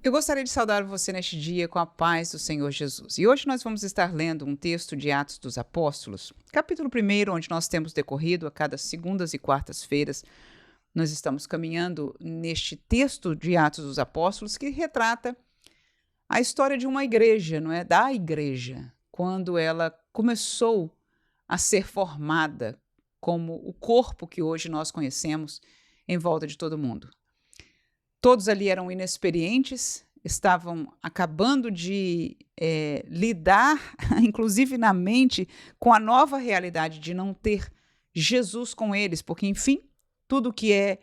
Eu gostaria de saudar você neste dia com a paz do Senhor Jesus. E hoje nós vamos estar lendo um texto de Atos dos Apóstolos, capítulo 1, onde nós temos decorrido a cada segundas e quartas-feiras. Nós estamos caminhando neste texto de Atos dos Apóstolos que retrata a história de uma igreja, não é? Da igreja, quando ela começou a ser formada como o corpo que hoje nós conhecemos em volta de todo mundo. Todos ali eram inexperientes, estavam acabando de lidar, inclusive na mente, com a nova realidade de não ter Jesus com eles, porque, enfim, tudo que é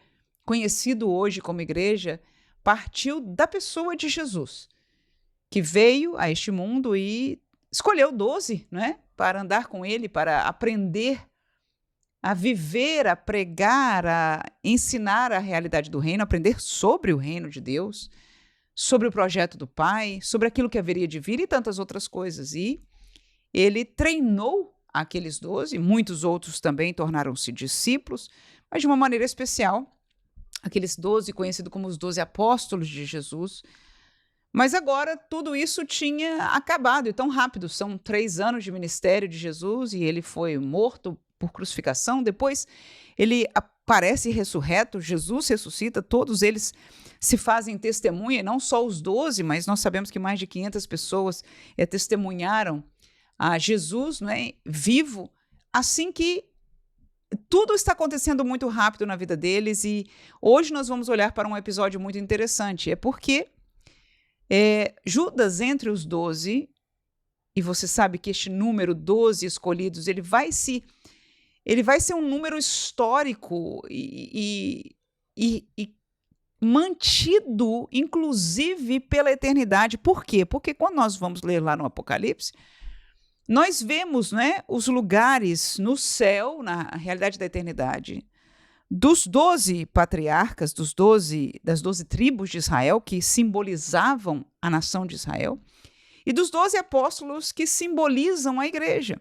conhecido hoje como igreja partiu da pessoa de Jesus, que veio a este mundo e escolheu 12, não é? Para andar com ele, para aprender a viver, a pregar, a ensinar a realidade do reino, aprender sobre o reino de Deus, sobre o projeto do Pai, sobre aquilo que haveria de vir e tantas outras coisas. E ele treinou aqueles 12, muitos outros também tornaram-se discípulos, mas de uma maneira especial, aqueles 12 conhecidos como os 12 apóstolos de Jesus. Mas agora tudo isso tinha acabado e tão rápido. São 3 anos de ministério de Jesus e ele foi morto por crucificação. Depois ele aparece ressurreto, Jesus ressuscita, todos eles se fazem testemunha, não só os 12, mas nós sabemos que mais de 500 pessoas testemunharam a Jesus, não é, vivo, assim que tudo está acontecendo muito rápido na vida deles. E hoje nós vamos olhar para um episódio muito interessante, porque Judas, entre os 12, e você sabe que este número 12 escolhidos, ele vai ser um número histórico e mantido, inclusive, pela eternidade. Por quê? Porque quando nós vamos ler lá no Apocalipse, nós vemos, né, os lugares no céu, na realidade da eternidade, dos 12 patriarcas, das 12 tribos de Israel, que simbolizavam a nação de Israel, e dos 12 apóstolos, que simbolizam a igreja.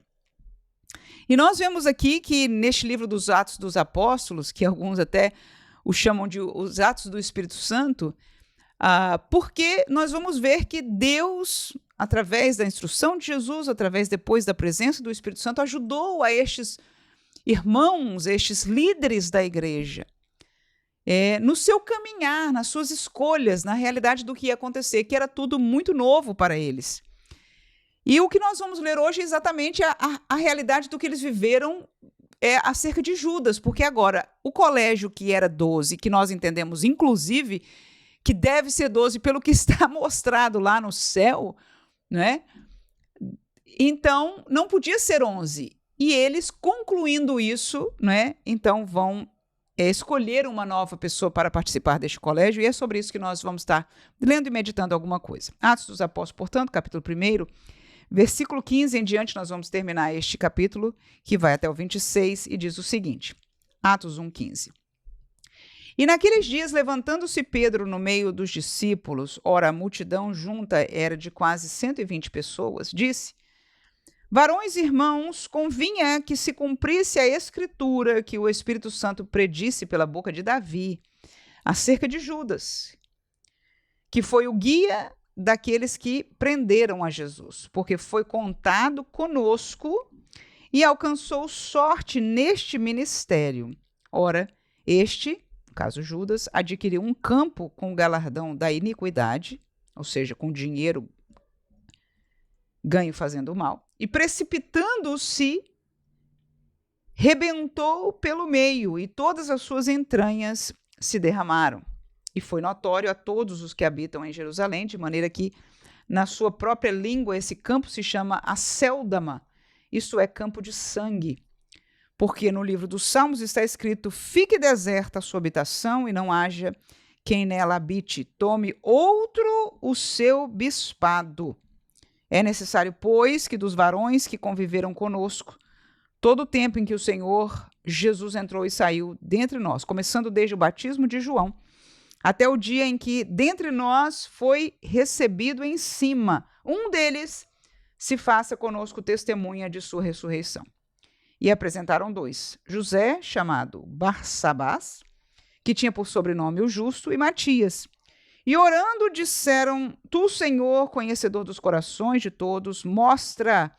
E nós vemos aqui que neste livro dos Atos dos Apóstolos, que alguns até o chamam de os Atos do Espírito Santo, porque nós vamos ver que Deus, através da instrução de Jesus, através depois da presença do Espírito Santo, ajudou a estes irmãos, estes líderes da igreja, no seu caminhar, nas suas escolhas, na realidade do que ia acontecer, que era tudo muito novo para eles. E o que nós vamos ler hoje é exatamente a realidade do que eles viveram acerca de Judas, porque agora o colégio que era 12, que nós entendemos inclusive que deve ser 12 pelo que está mostrado lá no céu, né? Então não podia ser 11. E eles, concluindo isso, né, então vão escolher uma nova pessoa para participar deste colégio, e é sobre isso que nós vamos estar lendo e meditando alguma coisa. Atos dos Apóstolos, portanto, capítulo 1, versículo 15 em diante, nós vamos terminar este capítulo, que vai até o 26, e diz o seguinte, Atos 1:15. E naqueles dias, levantando-se Pedro no meio dos discípulos, ora, a multidão junta era de quase 120 pessoas, disse: Varões e irmãos, convinha que se cumprisse a escritura que o Espírito Santo predisse pela boca de Davi acerca de Judas, que foi o guia daqueles que prenderam a Jesus, porque foi contado conosco e alcançou sorte neste ministério. Ora, este, no caso Judas, adquiriu um campo com o galardão da iniquidade, ou seja, com dinheiro ganho fazendo o mal, e precipitando-se, rebentou pelo meio, e todas as suas entranhas se derramaram. E foi notório a todos os que habitam em Jerusalém, de maneira que, na sua própria língua, esse campo se chama Acéldama, isto é, campo de sangue. Porque no livro dos Salmos está escrito: fique deserta a sua habitação e não haja quem nela habite, tome outro o seu bispado. É necessário, pois, que dos varões que conviveram conosco, todo o tempo em que o Senhor Jesus entrou e saiu dentre nós, começando desde o batismo de João, até o dia em que dentre nós foi recebido em cima, um deles se faça conosco testemunha de sua ressurreição. E apresentaram 2, José, chamado Barsabás, que tinha por sobrenome o Justo, e Matias. E orando disseram: Tu, Senhor, conhecedor dos corações de todos, mostra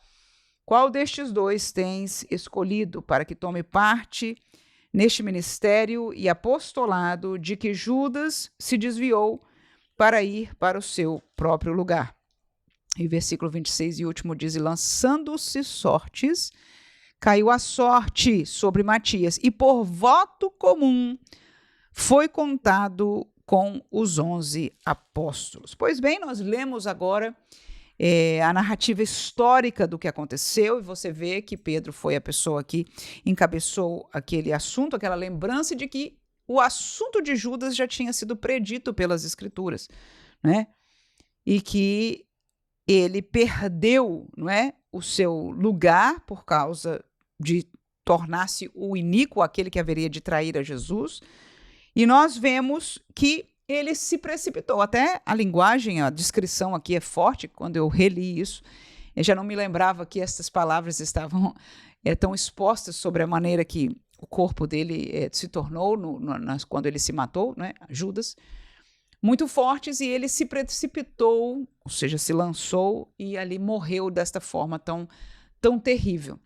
qual destes dois tens escolhido para que tome parte neste ministério e apostolado de que Judas se desviou para ir para o seu próprio lugar. E versículo 26 e último diz: E lançando-se sortes, caiu a sorte sobre Matias, e por voto comum foi contado com os 11 apóstolos. Pois bem, nós lemos agora a narrativa histórica do que aconteceu, e você vê que Pedro foi a pessoa que encabeçou aquele assunto, aquela lembrança de que o assunto de Judas já tinha sido predito pelas Escrituras, né? E que ele perdeu, não é, o seu lugar por causa de tornar-se o iníquo, aquele que haveria de trair a Jesus. E nós vemos que ele se precipitou. Até a linguagem, a descrição aqui é forte. Quando eu reli isso, eu já não me lembrava que estas palavras estavam tão expostas sobre a maneira que o corpo dele se tornou quando ele se matou, né, Judas. Muito fortes, e ele se precipitou, ou seja, se lançou e ali morreu desta forma tão terrível.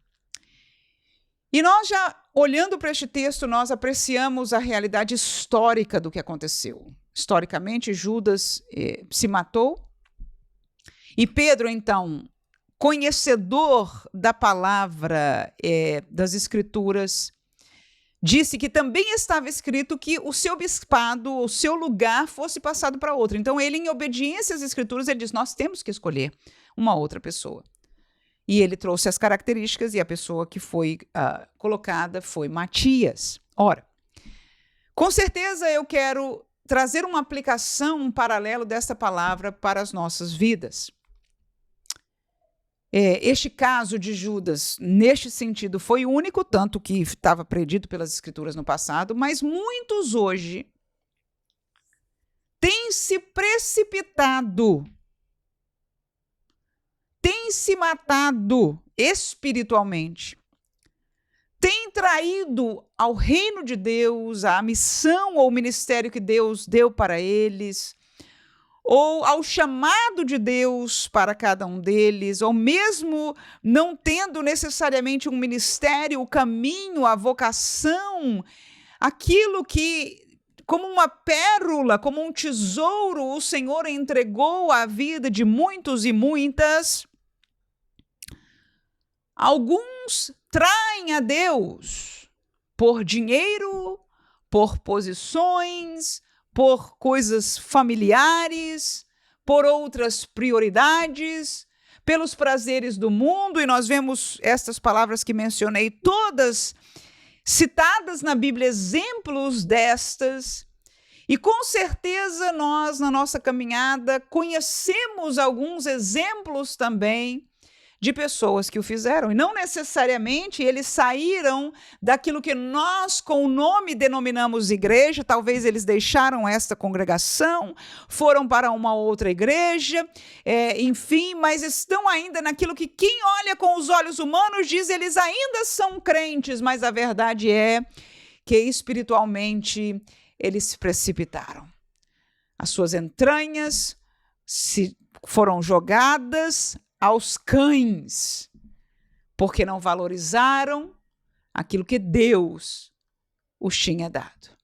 E nós já, olhando para este texto, nós apreciamos a realidade histórica do que aconteceu. Historicamente, Judas se matou, e Pedro, então, conhecedor da palavra das Escrituras, disse que também estava escrito que o seu bispado, o seu lugar, fosse passado para outro. Então, ele, em obediência às Escrituras, ele diz: nós temos que escolher uma outra pessoa. E ele trouxe as características, e a pessoa que foi colocada foi Matias. Ora, com certeza eu quero trazer uma aplicação, um paralelo desta palavra para as nossas vidas. Este caso de Judas, neste sentido, foi único, tanto que estava predito pelas Escrituras no passado, mas muitos hoje têm se precipitado, têm se matado espiritualmente, têm traído ao reino de Deus, à missão ou ministério que Deus deu para eles, ou ao chamado de Deus para cada um deles, ou mesmo não tendo necessariamente um ministério, o caminho, a vocação, aquilo que, como uma pérola, como um tesouro, o Senhor entregou à vida de muitos e muitas. Alguns traem a Deus por dinheiro, por posições, por coisas familiares, por outras prioridades, pelos prazeres do mundo, e nós vemos estas palavras que mencionei, todas citadas na Bíblia, exemplos destas, e com certeza nós, na nossa caminhada, conhecemos alguns exemplos também de pessoas que o fizeram, e não necessariamente eles saíram daquilo que nós com o nome denominamos igreja. Talvez eles deixaram esta congregação, foram para uma outra igreja, enfim, mas estão ainda naquilo que quem olha com os olhos humanos diz, eles ainda são crentes, mas a verdade é que espiritualmente eles se precipitaram. As suas entranhas foram jogadas aos cães, porque não valorizaram aquilo que Deus os tinha dado.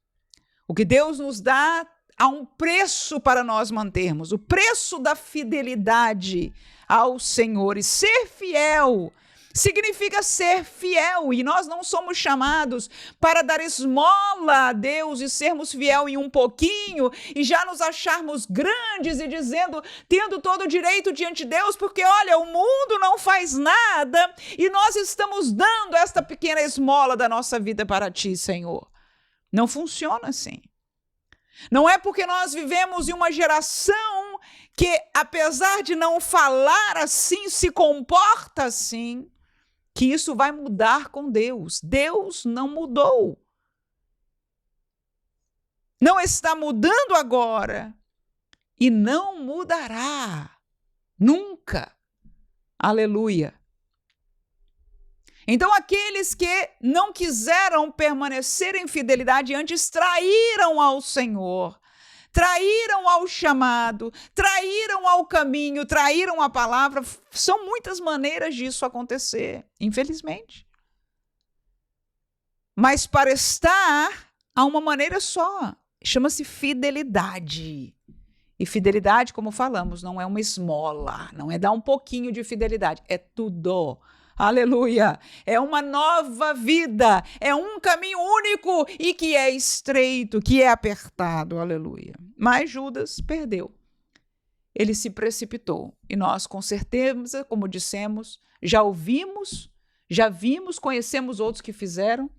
O que Deus nos dá há um preço para nós mantermos, o preço da fidelidade ao Senhor. E ser fiel significa ser fiel, e nós não somos chamados para dar esmola a Deus e sermos fiel em um pouquinho e já nos acharmos grandes e dizendo, tendo todo o direito diante de Deus, porque olha, o mundo não faz nada e nós estamos dando esta pequena esmola da nossa vida para ti, Senhor. Não funciona assim. Não é porque nós vivemos em uma geração que, apesar de não falar assim, se comporta assim, que isso vai mudar com Deus. Deus não mudou. Não está mudando agora e não mudará nunca. Aleluia. Então, aqueles que não quiseram permanecer em fidelidade, antes traíram ao Senhor, traíram ao chamado, traíram ao caminho, traíram a palavra. São muitas maneiras disso acontecer, infelizmente. Mas para estar, há uma maneira só, chama-se fidelidade. E fidelidade, como falamos, não é uma esmola, não é dar um pouquinho de fidelidade, é tudo. Aleluia! É uma nova vida, é um caminho único e que é estreito, que é apertado, aleluia. Mas Judas perdeu. Ele se precipitou e nós, com certeza, como dissemos, já ouvimos, já vimos, conhecemos outros que fizeram.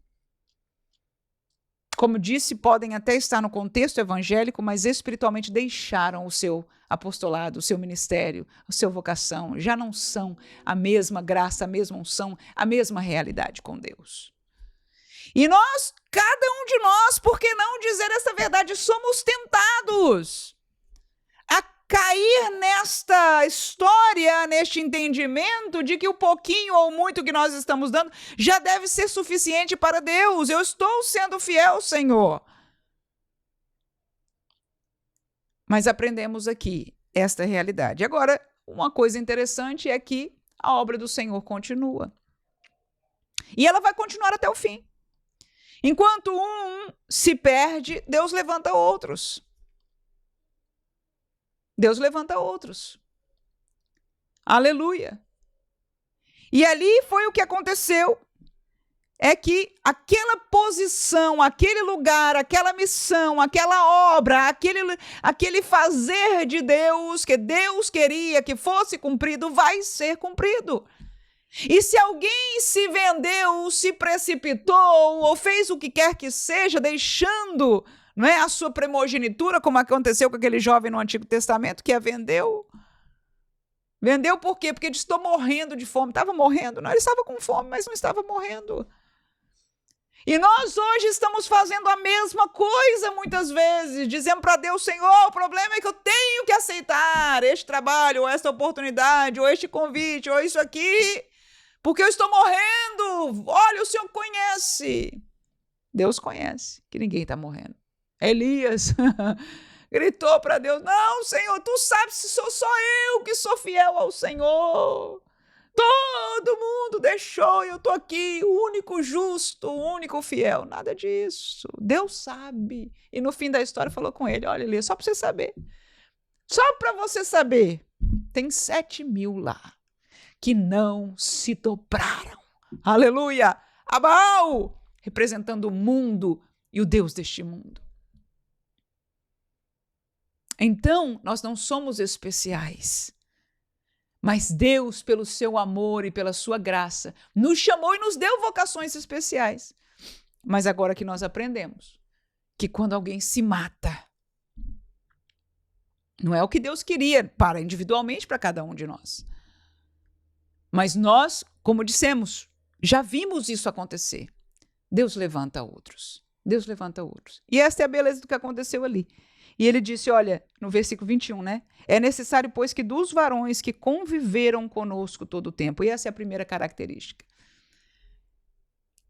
Como disse, podem até estar no contexto evangélico, mas espiritualmente deixaram o seu apostolado, o seu ministério, a sua vocação. Já não são a mesma graça, a mesma unção, a mesma realidade com Deus. E nós, cada um de nós, por que não dizer essa verdade, somos tentados a cair nesta história, neste entendimento de que o pouquinho ou muito que nós estamos dando já deve ser suficiente para Deus. Eu estou sendo fiel, Senhor. Mas aprendemos aqui esta realidade. Agora, uma coisa interessante é que a obra do Senhor continua. E ela vai continuar até o fim. Enquanto um se perde, Deus levanta outros. Deus levanta outros. Aleluia. E ali foi o que aconteceu. É que aquela posição, aquele lugar, aquela missão, aquela obra, aquele fazer de Deus, que Deus queria que fosse cumprido, vai ser cumprido. E se alguém se vendeu, se precipitou ou fez o que quer que seja, deixando, não é, a sua primogenitura, como aconteceu com aquele jovem no Antigo Testamento, que a vendeu. Vendeu por quê? Porque ele estou morrendo de fome. Estava morrendo? Não, ele estava com fome, mas não estava morrendo. E nós hoje estamos fazendo a mesma coisa muitas vezes, dizendo para Deus, Senhor, o problema é que eu tenho que aceitar este trabalho, ou esta oportunidade, ou este convite, ou isso aqui, porque eu estou morrendo. Olha, o Senhor conhece. Deus conhece que ninguém está morrendo. Elias gritou para Deus, não, Senhor, tu sabes se sou só eu que sou fiel ao Senhor. Todo mundo deixou, eu estou aqui, o único justo, o único fiel. Nada disso. Deus sabe. E no fim da história falou com ele, olha, Elias, só para você saber. Só para você saber, tem 7.000 lá que não se dobraram. Aleluia! A Baal, representando o mundo e o Deus deste mundo. Então, nós não somos especiais. Mas Deus, pelo seu amor e pela sua graça, nos chamou e nos deu vocações especiais. Mas agora que nós aprendemos que quando alguém se mata, não é o que Deus queria para individualmente para cada um de nós. Mas nós, como dissemos, já vimos isso acontecer. Deus levanta outros. Deus levanta outros. E esta é a beleza do que aconteceu ali. E ele disse, olha, no versículo 21, né? É necessário, pois, que dos varões que conviveram conosco todo o tempo. E essa é a primeira característica.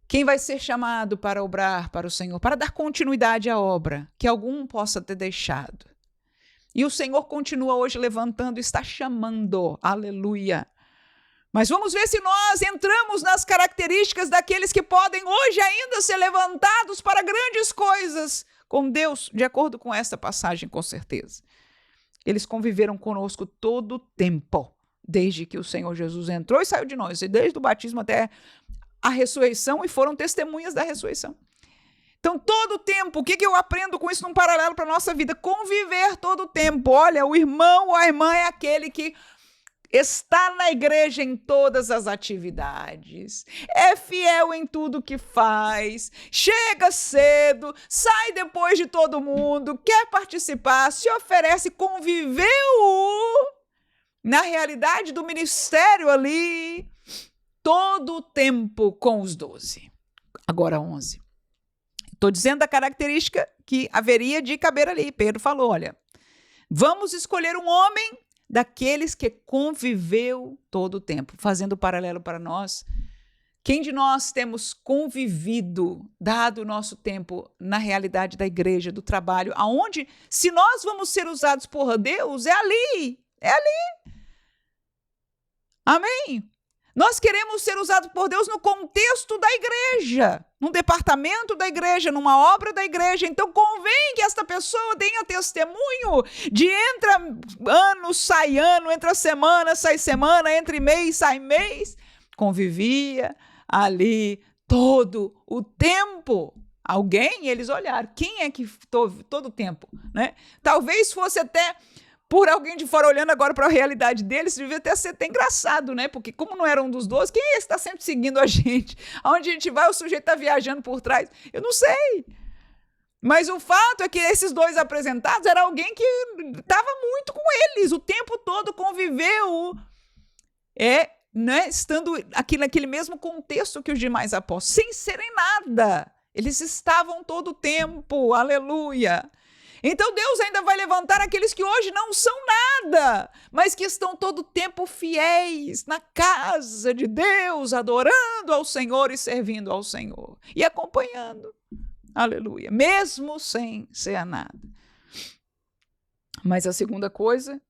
Quem vai ser chamado para obrar para o Senhor, para dar continuidade à obra, que algum possa ter deixado. E o Senhor continua hoje levantando, está chamando. Aleluia. Mas vamos ver se nós entramos nas características daqueles que podem hoje ainda ser levantados para grandes coisas com Deus, de acordo com esta passagem, com certeza. Eles conviveram conosco todo o tempo, desde que o Senhor Jesus entrou e saiu de nós, e desde o batismo até a ressurreição, e foram testemunhas da ressurreição. Então, todo o tempo, o que eu aprendo com isso num paralelo para a nossa vida? Conviver todo o tempo. Olha, o irmão ou a irmã é aquele que está na igreja em todas as atividades, é fiel em tudo que faz, chega cedo, sai depois de todo mundo, quer participar, se oferece, conviveu na realidade do ministério ali, todo o tempo com os 12. Agora 11. Estou dizendo a característica que haveria de caber ali. Pedro falou, olha, vamos escolher um homem daqueles que conviveu todo o tempo, fazendo paralelo para nós. Quem de nós temos convivido, dado o nosso tempo na realidade da igreja, do trabalho, aonde, se nós vamos ser usados por Deus, é ali, é ali. Amém? Nós queremos ser usados por Deus no contexto da igreja, num departamento da igreja, numa obra da igreja. Então, convém que esta pessoa tenha testemunho de entra ano, sai ano, entra semana, semana, entre mês, sai mês. Convivia ali todo o tempo. Alguém, eles olharam, quem é que todo o tempo, né? Talvez fosse até por alguém de fora olhando agora para a realidade deles, devia até ser até engraçado, né? Porque como não era um dos 12, quem é esse que está sempre seguindo a gente? Aonde a gente vai, o sujeito está viajando por trás. Eu não sei. Mas o fato é que esses 2 apresentados era alguém que estava muito com eles, o tempo todo conviveu, né? Estando aqui naquele mesmo contexto que os demais apóstolos, sem serem nada. Eles estavam todo o tempo, aleluia. Então Deus ainda vai levantar aqueles que hoje não são nada, mas que estão todo o tempo fiéis na casa de Deus, adorando ao Senhor e servindo ao Senhor. E acompanhando, aleluia, mesmo sem ser nada. Mas a segunda coisa,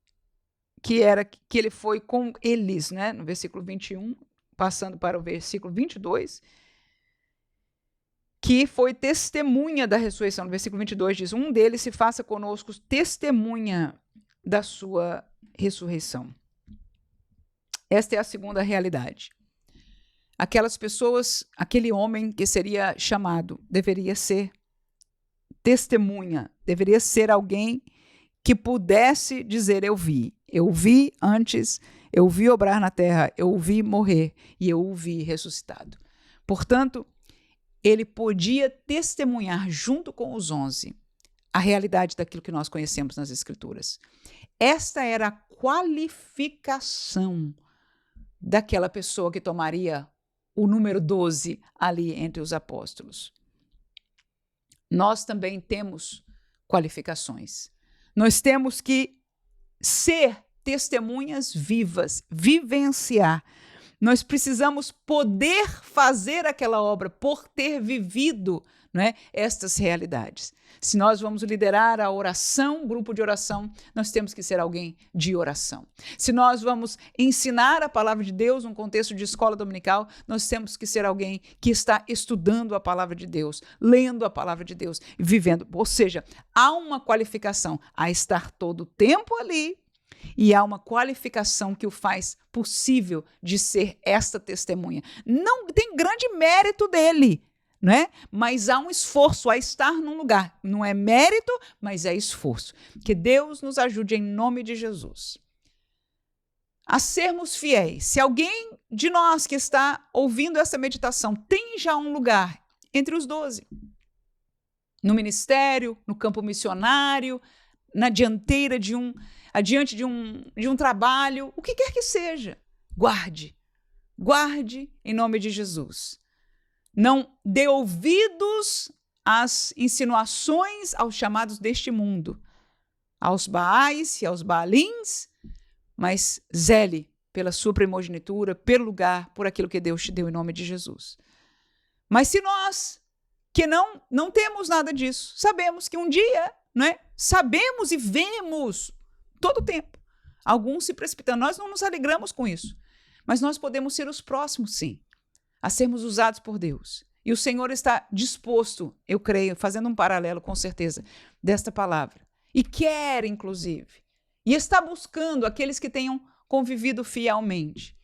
que era que ele foi com eles, né? No versículo 21, passando para o versículo 22, que foi testemunha da ressurreição. No versículo 22 diz, um deles se faça conosco testemunha da sua ressurreição. Esta é a segunda realidade. Aquelas pessoas, aquele homem que seria chamado, deveria ser testemunha, deveria ser alguém que pudesse dizer, eu vi antes, eu vi obrar na terra, eu o vi morrer e eu o vi ressuscitado. Portanto, ele podia testemunhar junto com os 11 a realidade daquilo que nós conhecemos nas Escrituras. Esta era a qualificação daquela pessoa que tomaria o número 12 ali entre os apóstolos. Nós também temos qualificações. Nós temos que ser testemunhas vivas, vivenciar. Nós precisamos poder fazer aquela obra por ter vivido, né, estas realidades. Se nós vamos liderar a oração, grupo de oração, nós temos que ser alguém de oração. Se nós vamos ensinar a palavra de Deus num contexto de escola dominical, nós temos que ser alguém que está estudando a palavra de Deus, lendo a palavra de Deus, vivendo. Ou seja, há uma qualificação a estar todo o tempo ali, e há uma qualificação que o faz possível de ser esta testemunha. Não tem grande mérito dele, né? Mas há um esforço a estar num lugar. Não é mérito, mas é esforço. Que Deus nos ajude em nome de Jesus a sermos fiéis. Se alguém de nós que está ouvindo essa meditação tem já um lugar entre os 12, no ministério, no campo missionário, na dianteira adiante de um trabalho, o que quer que seja, guarde em nome de Jesus. Não dê ouvidos às insinuações, aos chamados deste mundo, aos Baais e aos Baalins, mas zele pela sua primogenitura, pelo lugar, por aquilo que Deus te deu em nome de Jesus. Mas se nós, que não temos nada disso, sabemos que um dia, não é? Sabemos e vemos todo o tempo alguns se precipitando. Nós não nos alegramos com isso, mas nós podemos ser os próximos, sim, a sermos usados por Deus. E o Senhor está disposto, eu creio, fazendo um paralelo com certeza desta palavra, e quer, inclusive, e está buscando aqueles que tenham convivido fielmente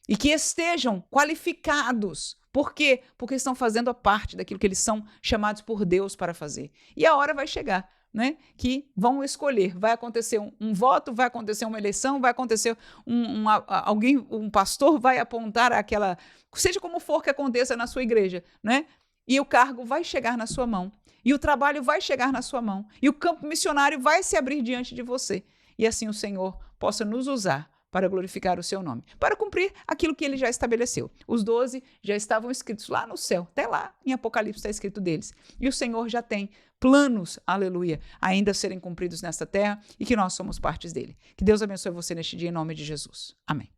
e que estejam qualificados. Por quê? Porque estão fazendo a parte daquilo que eles são chamados por Deus para fazer. E a hora vai chegar, né, que vão escolher, vai acontecer um voto, vai acontecer uma eleição, vai acontecer um pastor vai apontar aquela, seja como for que aconteça na sua igreja, né, e o cargo vai chegar na sua mão, e o trabalho vai chegar na sua mão, e o campo missionário vai se abrir diante de você, e assim o Senhor possa nos usar para glorificar o seu nome, para cumprir aquilo que ele já estabeleceu. Os 12 já estavam escritos lá no céu, até lá em Apocalipse está escrito deles. E o Senhor já tem planos, aleluia, ainda a serem cumpridos nesta terra e que nós somos partes dele. Que Deus abençoe você neste dia em nome de Jesus. Amém.